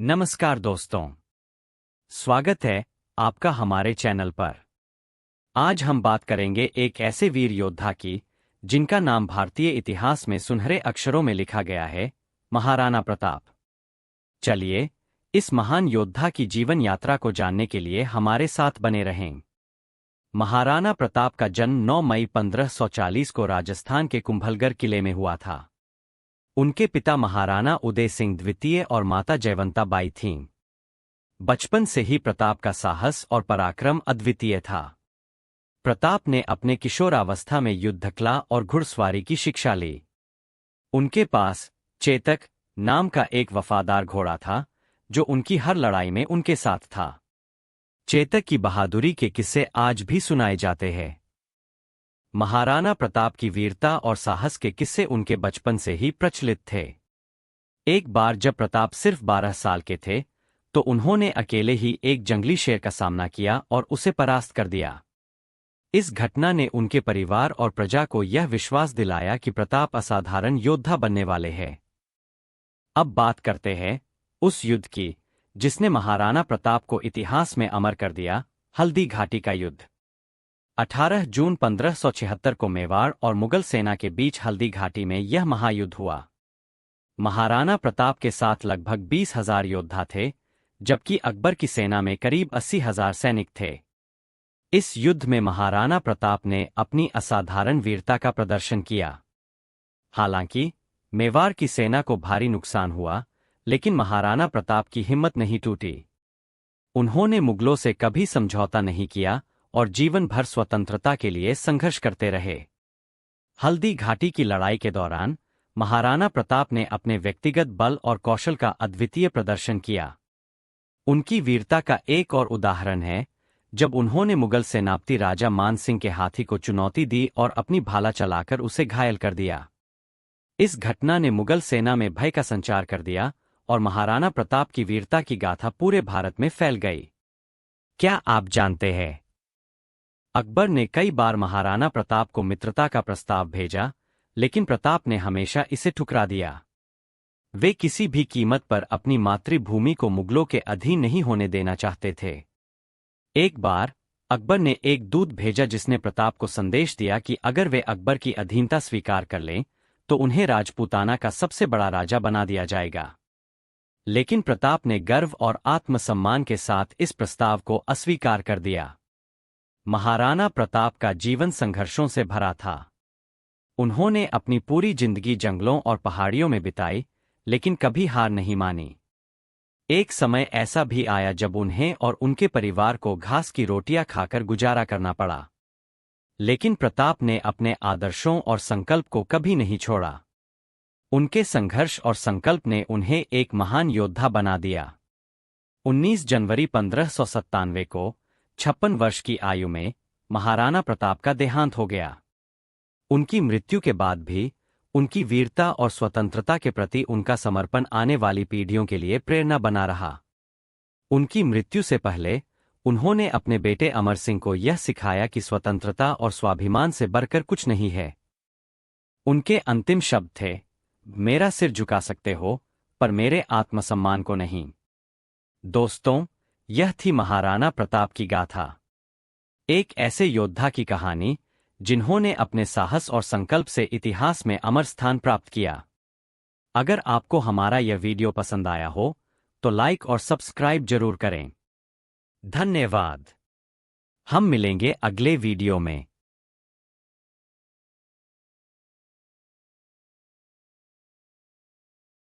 नमस्कार दोस्तों, स्वागत है आपका हमारे चैनल पर। आज हम बात करेंगे एक ऐसे वीर योद्धा की जिनका नाम भारतीय इतिहास में सुनहरे अक्षरों में लिखा गया है, महाराणा प्रताप। चलिए, इस महान योद्धा की जीवन यात्रा को जानने के लिए हमारे साथ बने रहें। महाराणा प्रताप का जन्म 9 मई 1540 को राजस्थान के कुंभलगढ़ किले में हुआ था। उनके पिता महाराणा उदय सिंह द्वितीय और माता जयवंता बाई थीं। बचपन से ही प्रताप का साहस और पराक्रम अद्वितीय था। प्रताप ने अपने किशोरावस्था में युद्धकला और घुड़सवारी की शिक्षा ली। उनके पास चेतक नाम का एक वफादार घोड़ा था, जो उनकी हर लड़ाई में उनके साथ था। चेतक की बहादुरी के किस्से आज भी सुनाए जाते हैं। महाराणा प्रताप की वीरता और साहस के किस्से उनके बचपन से ही प्रचलित थे। एक बार जब प्रताप सिर्फ 12 साल के थे, तो उन्होंने अकेले ही एक जंगली शेर का सामना किया और उसे परास्त कर दिया। इस घटना ने उनके परिवार और प्रजा को यह विश्वास दिलाया कि प्रताप असाधारण योद्धा बनने वाले हैं। अब बात करते हैं उस युद्ध की जिसने महाराणा प्रताप को इतिहास में अमर कर दिया, हल्दी घाटी का युद्ध। 18 जून 1576 को मेवाड़ और मुगल सेना के बीच हल्दी घाटी में यह महायुद्ध हुआ। महाराणा प्रताप के साथ लगभग 20,000 योद्धा थे, जबकि अकबर की सेना में करीब 80,000 सैनिक थे। इस युद्ध में महाराणा प्रताप ने अपनी असाधारण वीरता का प्रदर्शन किया। हालांकि मेवाड़ की सेना को भारी नुकसान हुआ, लेकिन महाराणा प्रताप की हिम्मत नहीं टूटी। उन्होंने मुगलों से कभी समझौता नहीं किया और जीवन भर स्वतंत्रता के लिए संघर्ष करते रहे। हल्दी घाटी की लड़ाई के दौरान महाराणा प्रताप ने अपने व्यक्तिगत बल और कौशल का अद्वितीय प्रदर्शन किया। उनकी वीरता का एक और उदाहरण है जब उन्होंने मुगल सेनापति राजा मान सिंह के हाथी को चुनौती दी और अपनी भाला चलाकर उसे घायल कर दिया। इस घटना ने मुगल सेना में भय का संचार कर दिया और महाराणा प्रताप की वीरता की गाथा पूरे भारत में फैल गई। क्या आप जानते हैं, अकबर ने कई बार महाराणा प्रताप को मित्रता का प्रस्ताव भेजा, लेकिन प्रताप ने हमेशा इसे ठुकरा दिया। वे किसी भी कीमत पर अपनी मातृभूमि को मुगलों के अधीन नहीं होने देना चाहते थे। एक बार अकबर ने एक दूत भेजा जिसने प्रताप को संदेश दिया कि अगर वे अकबर की अधीनता स्वीकार कर लें, तो उन्हें राजपूताना का सबसे बड़ा राजा बना दिया जाएगा। लेकिन प्रताप ने गर्व और आत्मसम्मान के साथ इस प्रस्ताव को अस्वीकार कर दिया। महाराणा प्रताप का जीवन संघर्षों से भरा था। उन्होंने अपनी पूरी जिंदगी जंगलों और पहाड़ियों में बिताई, लेकिन कभी हार नहीं मानी। एक समय ऐसा भी आया जब उन्हें और उनके परिवार को घास की रोटियां खाकर गुजारा करना पड़ा। लेकिन प्रताप ने अपने आदर्शों और संकल्प को कभी नहीं छोड़ा। उनके संघर्ष और संकल्प ने उन्हें एक महान योद्धा बना दिया। 19 जनवरी 1597 को 56 वर्ष की आयु में महाराणा प्रताप का देहांत हो गया। उनकी मृत्यु के बाद भी उनकी वीरता और स्वतंत्रता के प्रति उनका समर्पण आने वाली पीढ़ियों के लिए प्रेरणा बना रहा। उनकी मृत्यु से पहले उन्होंने अपने बेटे अमर सिंह को यह सिखाया कि स्वतंत्रता और स्वाभिमान से बढ़कर कुछ नहीं है। उनके अंतिम शब्द थे, मेरा सिर झुका सकते हो, पर मेरे आत्मसम्मान को नहीं। दोस्तों, यह थी महाराणा प्रताप की गाथा। एक ऐसे योद्धा की कहानी जिन्होंने अपने साहस और संकल्प से इतिहास में अमर स्थान प्राप्त किया। अगर आपको हमारा यह वीडियो पसंद आया हो, तो लाइक और सब्सक्राइब जरूर करें। धन्यवाद। हम मिलेंगे अगले वीडियो में।